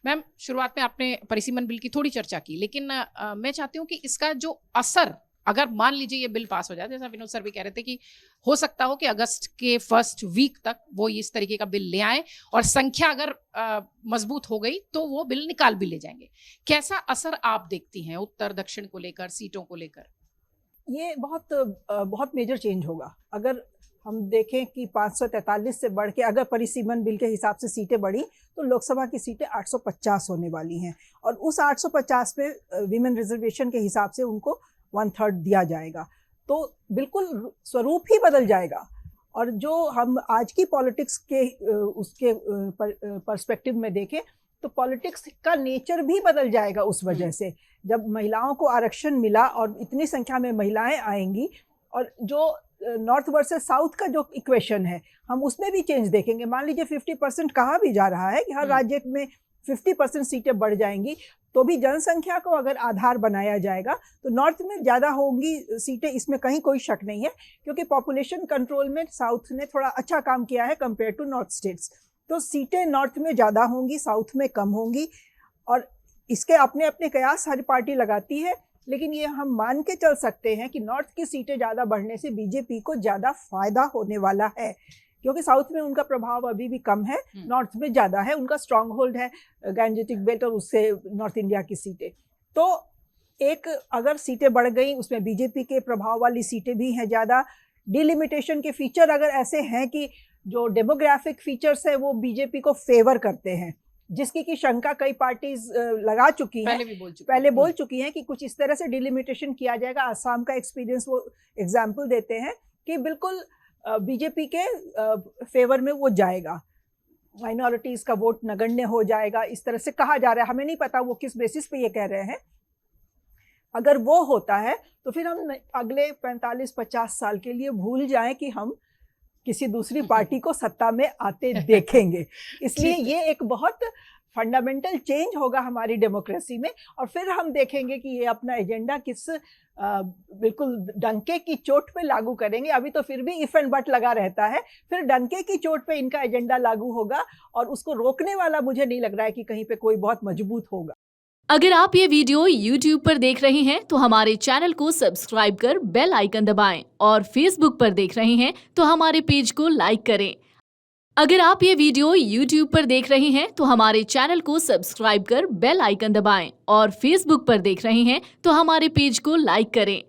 Ma'am, शुरुआत में आपने परिसीमन बिल की थोड़ी चर्चा की, लेकिन मैं चाहती हूँ कि इसका जो असर, अगर मान लीजिए ये बिल पास हो जाए, जैसा विनोद सर भी कह रहे थे कि हो सकता हो कि अगस्त के फर्स्ट वीक तक वो इस तरीके का बिल ले आए, और संख्या अगर मजबूत हो गई तो वो बिल निकाल भी ले जाएंगे। कैसा असर आप देखती हैं उत्तर दक्षिण को लेकर, सीटों को लेकर? ये बहुत मेजर चेंज होगा। अगर हम देखें कि 543 से बढ़ के अगर परिसीमन बिल के हिसाब से सीटें बढ़ी तो लोकसभा की सीटें 850 होने वाली हैं, और उस 850 पे विमेन रिजर्वेशन के हिसाब से उनको 1/3 दिया जाएगा। तो बिल्कुल स्वरूप ही बदल जाएगा। और जो हम आज की पॉलिटिक्स के उसके पर्सपेक्टिव में देखें तो पॉलिटिक्स का नेचर भी बदल जाएगा उस वजह से। जब महिलाओं को आरक्षण मिला और इतनी संख्या में महिलाएं आएंगी, और जो नॉर्थ वर्सेस साउथ का जो इक्वेशन है हम उसमें भी चेंज देखेंगे। मान लीजिए 50% कहा भी जा रहा है कि हर राज्य में 50% सीटें बढ़ जाएंगी, तो भी जनसंख्या को अगर आधार बनाया जाएगा तो नॉर्थ में ज़्यादा होंगी सीटें, इसमें कहीं कोई शक नहीं है, क्योंकि पॉपुलेशन कंट्रोल में साउथ ने थोड़ा अच्छा काम किया है कंपेयर टू नॉर्थ स्टेट्स। तो सीटें नॉर्थ में ज़्यादा होंगी, साउथ में कम होंगी, और इसके अपने अपने कयास हर पार्टी लगाती है। लेकिन ये हम मान के चल सकते हैं कि नॉर्थ की सीटें ज़्यादा बढ़ने से बीजेपी को ज़्यादा फायदा होने वाला है, क्योंकि साउथ में उनका प्रभाव अभी भी कम है, नॉर्थ में ज़्यादा है, उनका स्ट्रांग होल्ड है गैंजेटिक बेल्ट और उससे नॉर्थ इंडिया की सीटें। तो एक अगर सीटें बढ़ गई उसमें बीजेपी के प्रभाव वाली सीटें भी हैं ज़्यादा। डिलिमिटेशन के फीचर अगर ऐसे हैं कि जो डेमोग्राफिक फीचर्स है वो बीजेपी को फेवर करते हैं, जिसकी की शंका कई पार्टीज लगा चुकी हैं, पहले बोल चुकी हैं कि कुछ इस तरह से डिलिमिटेशन किया जाएगा। आसाम का एक्सपीरियंस वो एग्जाम्पल देते हैं कि बिल्कुल बीजेपी के फेवर में वो जाएगा, माइनॉरिटीज का वोट नगण्य हो जाएगा, इस तरह से कहा जा रहा है। हमें नहीं पता वो किस बेसिस पे ये कह रहे हैं। अगर वो होता है तो फिर हम अगले 45-50 साल के लिए भूल जाएं कि हम किसी दूसरी पार्टी को सत्ता में आते देखेंगे। इसलिए ये एक बहुत फंडामेंटल चेंज होगा हमारी डेमोक्रेसी में, और फिर हम देखेंगे कि ये अपना एजेंडा किस बिल्कुल डंके की चोट पे लागू करेंगे। अभी तो फिर भी इफ एंड बट लगा रहता है, फिर डंके की चोट पे इनका एजेंडा लागू होगा, और उसको रोकने वाला मुझे नहीं लग रहा है कि कहीं पे कोई बहुत मजबूत होगा। अगर आप ये वीडियो YouTube पर देख रहे हैं तो हमारे चैनल को सब्सक्राइब कर बेल आइकन दबाएं, और Facebook पर देख रहे हैं तो हमारे पेज को लाइक करें। अगर आप ये वीडियो YouTube पर देख रहे हैं तो हमारे चैनल को सब्सक्राइब कर बेल आइकन दबाएं, और Facebook पर देख रहे हैं तो हमारे पेज को लाइक करें।